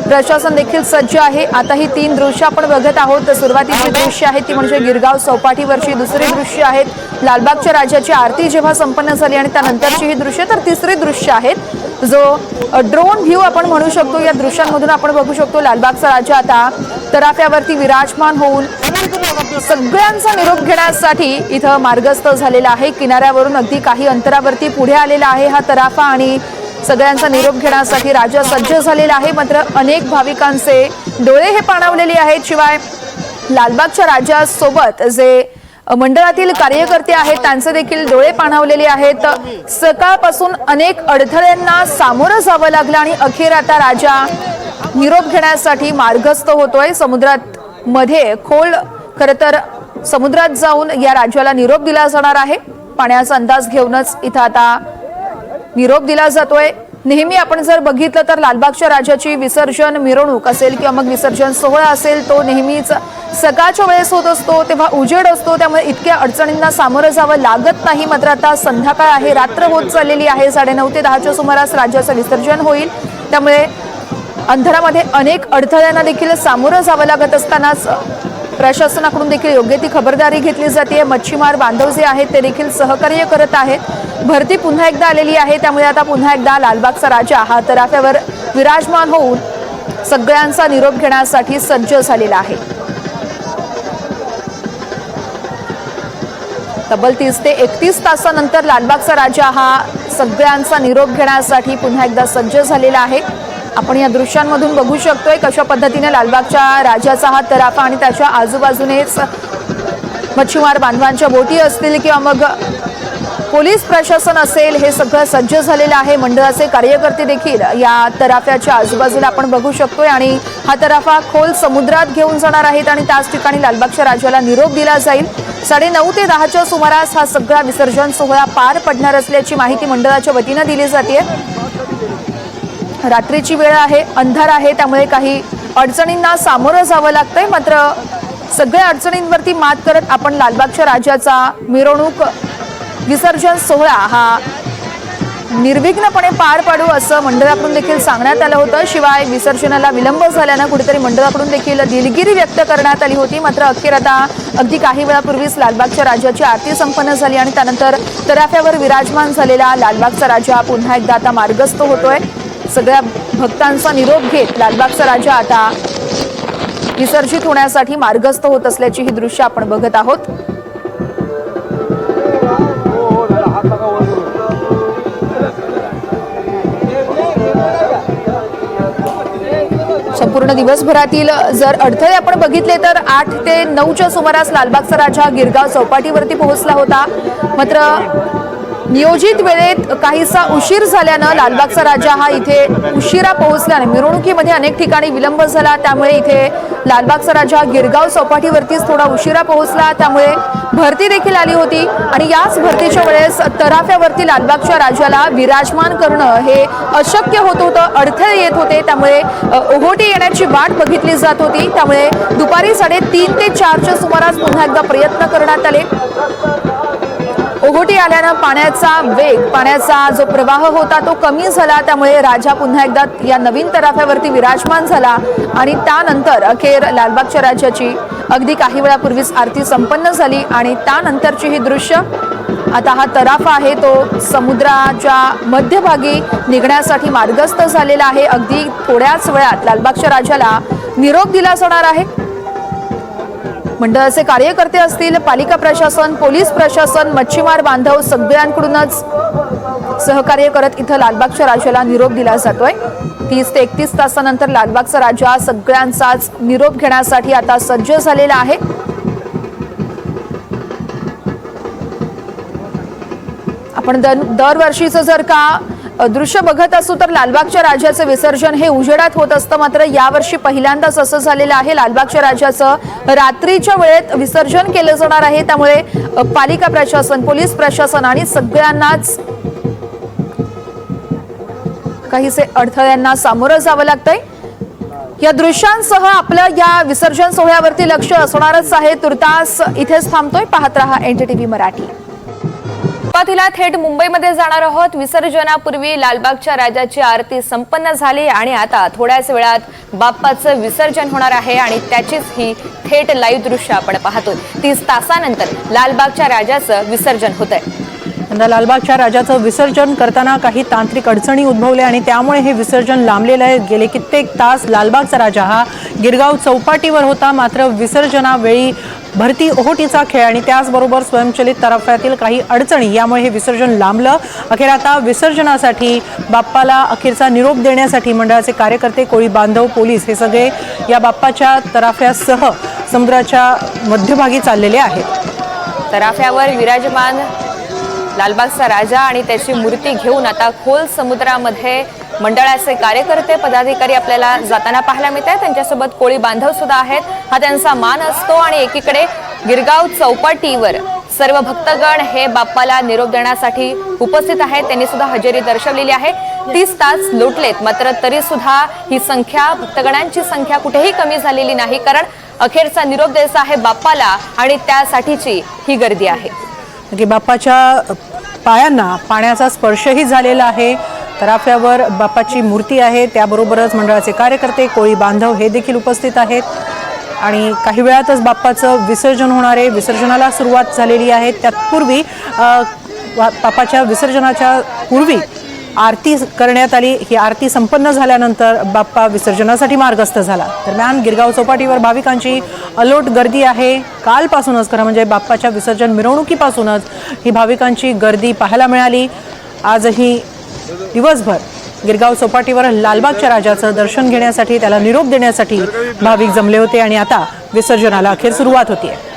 प्रशासन देखील सज्ज आहे। आता ही 3 दृश्य आपण बघत आहोत। सुरुवातीची दृश्य आहे ती म्हणजे गिरगाव चौपाटीवरची, दुसरी दृश्य आहेत लालबागच्या राजाची आरती जेव्हा संपन्न झाली आणि त्यानंतरची ही दृश्य, तर तिसरी दृश्य आहेत जो ड्रोन व्ह्यू आपण म्हणू शकतो। या दृश्यांमधून आपण बघू शकतो लालबागचा राजा आता तराफ्यावरती विराजमान होऊन सगळ्यांचा निरोप घेण्यासाठी इथं मार्गस्थ झालेला आहे। किनाऱ्यावरून अगदी काही अंतरावरती पुढे आलेला आहे हा तराफा आणि सगळ्यांचा निरोप घेण्यासाठी राजा सज्ज झालेला आहे। मात्र अनेक भाविकांचे डोळे हे पाणावलेले आहेत। शिवाय लालबागच्या राजासोबत जे मंडळातील कार्यकर्ते आहेत त्यांचे देखील डोळे पाणावलेले आहेत। सकाळपासून अनेक अडथळ्यांना सामोरं जावं लागलं आणि अखेर आता राजा निरोप घेण्यासाठी मार्गस्थ होतोय। समुद्रात मध्ये खोल खरं तर समुद्रात जाऊन या राजाला निरोप दिला जाणार आहे। पाण्याचा अंदाज घेऊनच इथं आता निरोप दिला जातोय। नेहमी आपण जर बघितलं तर लालबागच्या राजाची विसर्जन मिरवणूक असेल किंवा मग विसर्जन सोहळा असेल तो नेहमीच सकाळच्या वेळेस होत असतो, तेव्हा उजेड असतो, त्यामुळे इतक्या अडचणींना सामोरं जावं लागत नाही। मात्र आता संध्याकाळ आहे, रात्र होत चाललेली आहे। 9:30 ते 10च्या सुमारास राजाचं विसर्जन होईल, त्यामुळे अंधारामध्ये अनेक अडथळ्यांना देखील सामोरं जावं लागत असतानाच प्रशासनाकडून देखील योग्य ती खबरदारी घेतली जाते। मच्छीमार बांधव जे आहेत ते देखील सहकार्य करत आहेत। भरती पुन्हा एकदा आलेली आहे, त्यामुळे आता पुन्हा एकदा लालबागचा राजा हा तराफ्यावर विराजमान होऊन सगळ्यांचा निरोप घेण्यासाठी सज्ज झालेला आहे। तब्बल 30 ते 31 तासानंतर लालबागचा राजा हा सगळ्यांचा निरोप घेण्यासाठी पुन्हा एकदा सज्ज झालेला आहे। आपण या दृश्यांमधून बघू शकतोय कशा पद्धतीने लालबागच्या राजाचा हा तराफा आणि त्याच्या आजूबाजूनेच मच्छीमार बांधवांच्या बोटी असतील किंवा मग पोलीस प्रशासन असेल, हे सगळं सज्ज झालेलं आहे। मंडळाचे कार्यकर्ते देखील या तराफ्याच्या आजूबाजूला आपण बघू शकतोय आणि हा तराफा खोल समुद्रात घेऊन जाणार आहेत आणि त्याच ठिकाणी लालबागच्या राजाला निरोप दिला जाईल। 9:30 ते 10च्या सुमारास हा सगळा विसर्जन सोहळा पार पडणार असल्याची माहिती मंडळाच्या वतीने दिली जाते। रात्रीची वेळ आहे, अंधार आहे, त्यामुळे काही अडचणींना सामोरं जावं लागतंय। मात्र सगळ्या अडचणींवरती मात करत आपण लालबागच्या राजाचा मिरवणूक विसर्जन सोहळा हा निर्विघ्नपणे पार पाडू असं मंडळाकडून देखील सांगण्यात आलं होतं। शिवाय विसर्जनाला विलंब झाल्यानं कुठेतरी मंडळाकडून देखील दिलगिरी व्यक्त करण्यात आली होती। मात्र अखेर आता अगदी काही वेळापूर्वीच लालबागच्या राजाची आरती संपन्न झाली आणि त्यानंतर तराफ्यावर विराजमान झालेला लालबागचा राजा पुन्हा एकदा आता मार्गस्थ होतोय। सगळ्या भक्तांचा निरोप घेत लालबागचा राजा आता विसर्जित होण्यासाठी मार्गस्थ होत असल्याची ही दृश्य आपण बघत आहोत। संपूर्ण दिवसभरातील जर अडथळे आपण बघितले तर 8 ते 9च्या सुमारास लालबागचा राजा गिरगाव चौपाटीवरती पोहोचला होता। मात्र नियोजित वेळेत काहीसा उशीर झाल्यानं लालबागचा राजा हा इथे उशिरा पोहोचल्याने मिरवणुकीमध्ये अनेक ठिकाणी विलंब झाला। त्यामुळे इथे लालबागचा राजा गिरगाव चौपाटीवरतीच थोडा उशिरा पोहोचला, त्यामुळे भरती देखील आली होती आणि याच भरतीच्या वेळेस तराफ्यावरती लालबागच्या राजाला विराजमान करणं हे अशक्य होत होतं, अडथळे येत होते। त्यामुळे ओहोटी येण्याची वाट बघितली जात होती। त्यामुळे दुपारी 3:30 ते 4च्या सुमारास पुन्हा एकदा प्रयत्न करण्यात आले। ओहोटी आल्यानं पाण्याचा वेग, पाण्याचा जो प्रवाह होता तो कमी झाला। त्यामुळे राजा पुन्हा एकदा या नवीन तराफ्यावरती विराजमान झाला आणि त्यानंतर अखेर लालबागच्या राजाची अगदी काही वेळापूर्वीच आरती संपन्न झाली आणि त्यानंतरची ही दृश्य। आता हा तराफा आहे तो समुद्राच्या मध्यभागी निघण्यासाठी मार्गस्थ झालेला आहे। अगदी थोड्याच वेळात लालबागच्या राजाला निरोप दिला जाणार आहे। मंडळाचे कार्यकर्ते असतील, पालिका प्रशासन, पोलीस प्रशासन, मच्छीमार बांधव सगळ्यांकडूनच सहकार्य करत इथं लालबागच्या राजाला निरोप दिला जातोय। 30 ते 31 तासानंतर लालबागचा राजा सगळ्यांचाच निरोप घेण्यासाठी आता सज्ज झालेला आहे। आपण दरवर्षीचं जर का दृश्य बघत असू तर लालबागच्या राजाचं विसर्जन हे उजेडात होत असतं। मात्र यावर्षी पहिल्यांदाच असं झालेलं आहे, लालबागच्या राजाचं रात्रीच्या वेळेत विसर्जन केलं जाणार आहे। त्यामुळे पालिका प्रशासन, पोलीस प्रशासन आणि सगळ्यांनाच काहीसे अडथळ्यांना सामोरं जावं लागतंय। या दृश्यांसह आपलं या विसर्जन सोहळ्यावरती लक्ष असणारच आहे। तुर्तास इथेच थांबतोय, पाहत रहा NDTV मराठी। सुरुवातीला थेट मुंबईमध्ये जाणार आहोत। विसर्जनापूर्वी लालबागच्या राजाची आरती संपन्न झाली आणि आता थोड्याच वेळात बाप्पाचं विसर्जन होणार आहे आणि त्याचीच ही थेट लाईव्ह दृश्य आपण पाहतोय। 30 तासानंतर लालबागच्या राजाचं विसर्जन होतंय। यंदा लालबागच्या राजाचं विसर्जन करताना काही तांत्रिक अडचणी उद्भवल्या आणि त्यामुळे हे विसर्जन लांबलेलं आहे। गेले कित्येक तास लालबागचा राजा हा गिरगाव चौपाटीवर होता। मात्र विसर्जनावेळी भरती ओहोटीचा खेळ आणि त्याचबरोबर स्वयंचलित तराफ्यातील काही अडचणी यामुळे हे विसर्जन लांबलं। अखेर आता विसर्जनासाठी बाप्पाला अखेरचा निरोप देण्यासाठी मंडळाचे कार्यकर्ते, कोळी बांधव, पोलीस हे सगळे या बाप्पाच्या तराफ्यासह समुद्राच्या मध्यभागी चाललेले आहेत। तराफ्यावर विराजमान लालबागचा राजा आणि त्याची मूर्ती घेऊन आता खोल समुद्रामध्ये मंडळाचे कार्यकर्ते, पदाधिकारी आपल्याला जाताना पाहायला मिळत आहेत। त्यांच्यासोबत कोळी बांधव सुद्धा आहेत, हा त्यांचा मान असतो। आणि एकीकडे गिरगाव चौपाटीवर सर्व भक्तगण हे बाप्पाला निरोप देण्यासाठी उपस्थित आहेत, त्यांनी सुद्धा हजेरी दर्शवलेली आहे। 30 तास लोटलेत, मात्र तरी सुद्धा ही संख्या, भक्तगणांची संख्या कुठेही कमी झालेली नाही, कारण अखेरचा निरोप द्यायचा आहे बाप्पाला आणि त्यासाठीची ही गर्दी आहे। की बाप्पाच्या पायांना पाण्याचा स्पर्शही झालेला आहे। तराफ्यावर बाप्पाची मूर्ती आहे, त्याबरोबरच मंडळाचे कार्यकर्ते, कोळी बांधव हे देखील उपस्थित आहेत आणि काही वेळातच बाप्पाचं विसर्जन होणार आहे। विसर्जनाला सुरुवात झालेली आहे। त्यापूर्वी बाप्पाच्या विसर्जनाच्या पूर्वी आरती करण्यात आली। ही आरती संपन्न झाल्यानंतर बाप्पा विसर्जनासाठी मार्गस्थ झाला। दरम्यान गिरगाव चौपाटीवर भाविकांची अलोट गर्दी आहे। कालपासूनच खरं म्हणजे बाप्पाच्या विसर्जन मिरवणुकीपासूनच ही भाविकांची गर्दी पाहायला मिळाली। आजही दिवसभर गिरगाव चौपाटीवर लालबागच्या राजाचं दर्शन घेण्यासाठी, त्याला निरोप देण्यासाठी भाविक जमले होते आणि आता विसर्जनाला अखेर सुरुवात होतीये।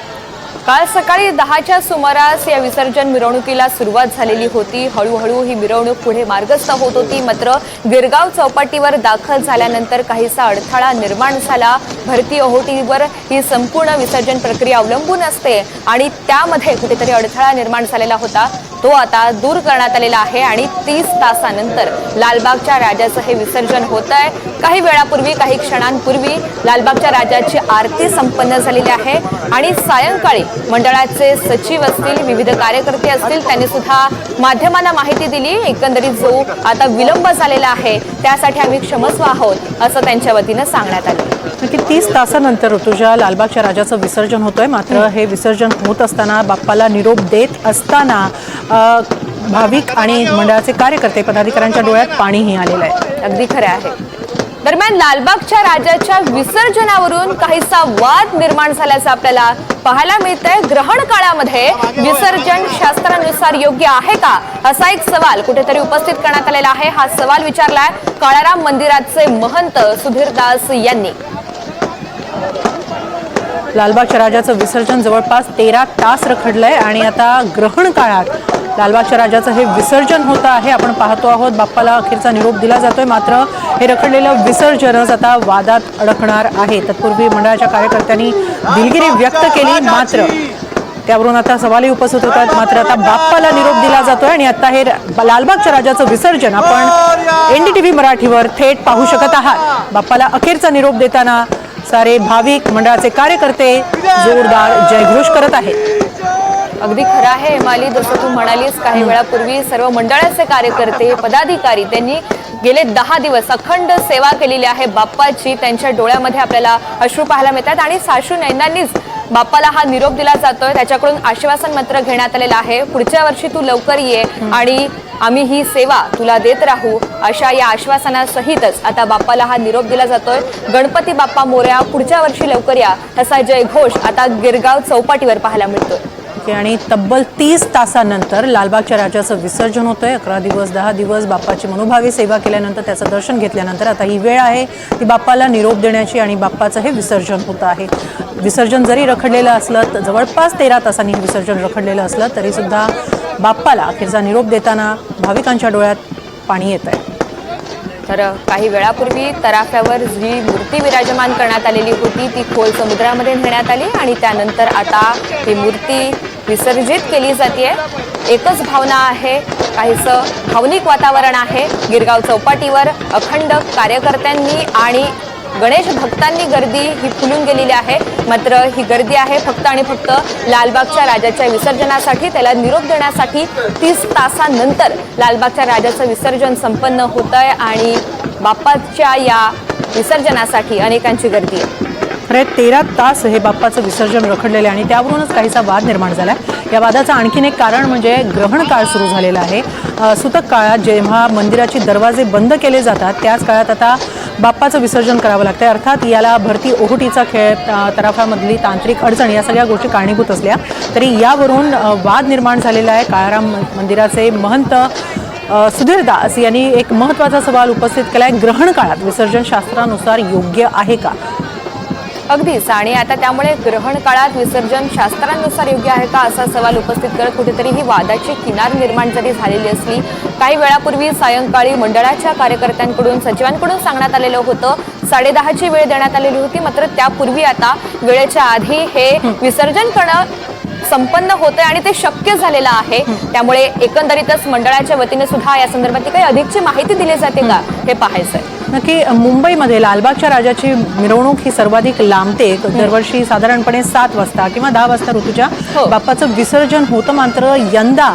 काल सकाळी 10च्या सुमारास या विसर्जन मिरवणुकीला सुरुवात झालेली होती। हळूहळू ही मिरवणूक पुढे मार्गस्थ होत होती, मात्र गिरगाव चौपाटीवर दाखल झाल्यानंतर काहीसा अडथळा निर्माण झाला। भरती ओहोटीवर ही संपूर्ण विसर्जन प्रक्रिया अवलंबून असते आणि त्यामध्ये कुठेतरी अडथळा निर्माण झालेला होता, तो आता दूर करण्यात आलेला आहे आणि 30 तासानंतर लालबागच्या राजाचं हे विसर्जन होत आहे। काही वेळापूर्वी, काही क्षणांपूर्वी लालबागच्या राजाची आरती संपन्न झालेली आहे आणि सायंकाळी मंडळाचे सचिव असतील, विविध कार्यकर्ते असतील, त्यांनी सुद्धा माध्यमांना माहिती दिली। एकंदरीत जो आता विलंब झालेला आहे त्यासाठी आम्ही क्षमस्व आहोत असं त्यांच्या वतीनं सांगण्यात आलं। नक्की 30 तासानंतर ऋतुजा लालबागच्या राजाचं विसर्जन होतंय, मात्र हे विसर्जन होत असताना, बाप्पाला निरोप देत असताना भाविक आणि मंडळाचे कार्यकर्ते, पदाधिकाऱ्यांच्या डोळ्यात पाणीही आलेलं आहे। अगदी खरं आहे। दरम्यान लालबागच्या राजाच्या विसर्जनावरून काहीसा वाद निर्माण झाल्याचं आपल्याला पाहायला मिळतंय। ग्रहण काळामध्ये विसर्जन शास्त्रानुसार योग्य आहे का, असा एक सवाल कुठेतरी उपस्थित करण्यात आलेला आहे। हा सवाल विचारलाय काळाराम मंदिराचे महंत सुधीरदास यांनी। लालबागच्या राजाचं विसर्जन जवळपास 13 तास रखडलंय आणि आता ग्रहण काळात लालबागच्या राजाचं हे विसर्जन होतं आहे। आपण पाहतो आहोत बाप्पाला अखेरचा निरोप दिला जातोय, मात्र हे रखडलेलं विसर्जनच आता वादात अडकणार आहे। तत्पूर्वी मंडळाच्या कार्यकर्त्यांनी दिलगिरी व्यक्त केली, मात्र त्यावरून आता सवालही उपस्थित होतात। मात्र आता बाप्पाला निरोप दिला जातोय आणि आता हे लालबागच्या राजाचं विसर्जन आपण NDTV मराठीवर थेट पाहू शकत आहात। बाप्पाला अखेरचा निरोप देताना सारे भाविक, मंडळाचे कार्यकर्ते जोरदार जयघोष करत आहेत। अगदी खरं आहे हेमाली, जसं तू म्हणालीस काही वेळापूर्वी सर्व मंडळाचे कार्यकर्ते, पदाधिकारी त्यांनी गेले 10 दिवस अखंड सेवा केलेली आहे बाप्पाची। त्यांच्या डोळ्यामध्ये आपल्याला अश्रू पाहायला मिळतात आणि साश्रू नयनांनीच बाप्पाला हा निरोप दिला जातोय। त्याच्याकडून आश्वासन मात्र घेण्यात आलेलं आहे, पुढच्या वर्षी तू लवकर ये आणि आम्ही ही सेवा तुला देत राहू, अशा या आश्वासनासहितच आता बाप्पाला हा निरोप दिला जातोय। गणपती बाप्पा मोरया, पुढच्या वर्षी लवकर या, असा जयघोष आता गिरगाव चौपाटीवर पाहायला मिळतोय। आणि तब्बल 30 तासानंतर लालबागच्या राजाचं विसर्जन होतंय। 11 दिवस 10 दिवस बाप्पाची मनोभावी सेवा केल्यानंतर, त्याचं दर्शन घेतल्यानंतर आता ही वेळ आहे ती बाप्पाला निरोप देण्याची आणि बाप्पाचं हे विसर्जन होतं आहे। विसर्जन जरी रखडलेलं असलं, तर जवळपास 13 तासांनी हे विसर्जन रखडलेलं असलं तरी सुद्धा बाप्पाला अखेरचा निरोप देताना भाविकांच्या डोळ्यात पाणी येत आहे। तर काही वेळापूर्वी तराफ्यावर जी मूर्ती विराजमान करण्यात आलेली होती ती खोल समुद्रामध्ये नेण्यात आली आणि त्यानंतर आता ही मूर्ती विसर्जित केली जाते। एकच भावना आहे, काहीसं भावनिक वातावरण आहे। गिरगाव चौपाटीवर अखंड कार्यकर्त्यांनी आणि गणेश भक्तांनी गर्दी ही फुलून गेलेली आहे, मात्र ही गर्दी आहे फक्त आणि फक्त लालबागच्या राजाच्या विसर्जनासाठी, त्याला निरोप देण्यासाठी। 30 तासानंतर लालबागच्या राजाचं विसर्जन संपन्न होतंय आणि बाप्पाच्या या विसर्जनासाठी अनेकांची गर्दी आहे। खरे 13 तास हे बाप्पाचं विसर्जन रखडलेलं आहे आणि त्यावरूनच काहीसा वाद निर्माण झाला। या वादाचं आणखीन एक कारण म्हणजे ग्रहण काळ सुरू झालेला आहे। सुतक काळात जेव्हा मंदिराचे दरवाजे बंद केले जातात, त्याच काळात आता बाप्पाचं विसर्जन करावं लागतं। अर्थात याला भरती ओहोटीचा खेळ, तराफ्यामधली तांत्रिक अडचण, या सगळ्या गोष्टी कारणीभूत असल्या तरी यावरून वाद निर्माण झालेला आहे। काळाराम मंदिराचे महंत सुधीरदास यांनी एक महत्त्वाचा सवाल उपस्थित केलाय, ग्रहण काळात विसर्जन शास्त्रानुसार योग्य आहे का? अगदीच, आणि आता त्यामुळे ग्रहण काळात विसर्जन शास्त्रानुसार योग्य आहे का असा सवाल उपस्थित करत कुठेतरी ही वादाची किनार निर्माण जरी झालेली असली, काही वेळापूर्वी सायंकाळी मंडळाच्या कार्यकर्त्यांकडून, सचिवांकडून सांगण्यात आलेलं होतं 10:30ची वेळ देण्यात आलेली होती, मात्र त्यापूर्वी आता वेळेच्या आधी हे विसर्जन करणं संपन्न होतंय आणि ते शक्य झालेलं आहे। त्यामुळे एकंदरीतच मंडळाच्या वतीने सुद्धा या संदर्भात काही अधिकची माहिती दिली जाते का हे पाहायचंय। नक्की मुंबईमध्ये लालबागच्या राजाची मिरवणूक ही सर्वाधिक लांबते. दरवर्षी साधारणपणे 7 वाजता किंवा 10 वाजता ऋतुजा बाप्पाचं विसर्जन होतं, मात्र यंदा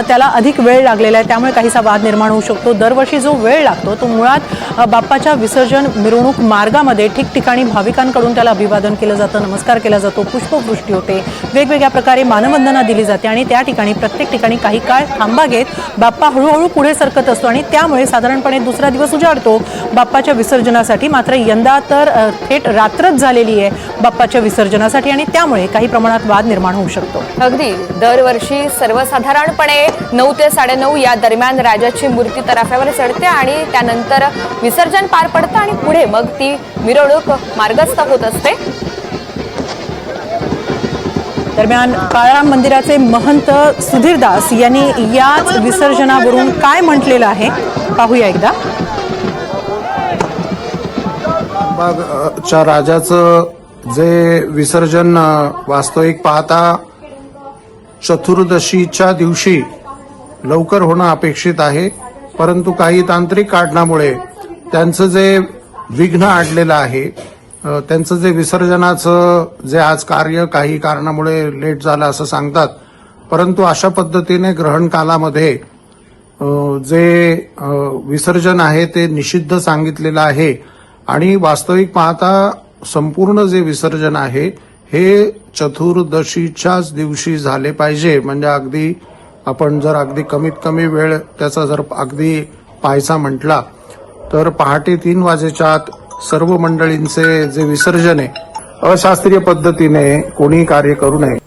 त्याला अधिक वेळ लागलेला आहे, त्यामुळे काहीसा वाद निर्माण होऊ शकतो. दरवर्षी जो वेळ लागतो तो मुळात बाप्पाच्या विसर्जन मिरवणूक मार्गामध्ये ठिकठिकाणी भाविकांकडून त्याला अभिवादन केलं जातं, नमस्कार केला जातो, पुष्पवृष्टी होते, वेगवेगळ्या प्रकारे मानवंदना दिली जाते आणि त्या ठिकाणी प्रत्येक ठिकाणी काही काळ थांबा घेत बाप्पा हळूहळू पुढे सरकत असतो आणि त्यामुळे साधारणपणे दुसरा दिवस उजाडतो बाप्पाच्या विसर्जनासाठी. मात्र यंदा तर थेट रात्रच झालेली आहे बाप्पाच्या विसर्जनासाठी आणि त्यामुळे काही प्रमाणात वाद निर्माण होऊ शकतो. अगदी दरवर्षी सर्वसाधारणपणे 9 ते 9:30 या दरम्यान राजाची मूर्ती तराफ्यावर चढते आणि त्यानंतर विसर्जन पार पडतं आणि पुढे मग ती मिरवणूक मार्गस्थ होत असते. दरम्यान काळाराम मंदिराचे महंत सुधीरदास यांनी याच विसर्जनावरून काय म्हटलेलं आहे पाहूया एकदा. लालबागच्या राजाचं जे विसर्जन वास्तविक पाहता चतुर्दशीच्या दिवशी लवकर होणं अपेक्षित आहे, परंतु काही तांत्रिक कारणामुळे त्यांचं जे विघ्न आणलेलं आहे, त्यांचं जे विसर्जनाचं जे आज कार्य काही कारणामुळे लेट झालं असं सांगतात. परंतु अशा पद्धतीने ग्रहण कालामध्ये जे विसर्जन आहे ते निषिद्ध सांगितलेलं आहे आणि वास्तविक पाहता संपूर्ण जे विसर्जन आहे हे चतुर्दशीच्याच दिवशी झाले पाहिजे. म्हणजे अगदी आपण जर अगदी कमीत कमी वेळ त्याचा जर अगदी पाहायचा म्हटला तर पहाटे 3 वाजेच्या आत सर्व मंडळींचे जे विसर्जन आहे अशास्त्रीय पद्धतीने कोणी कार्य करू नये.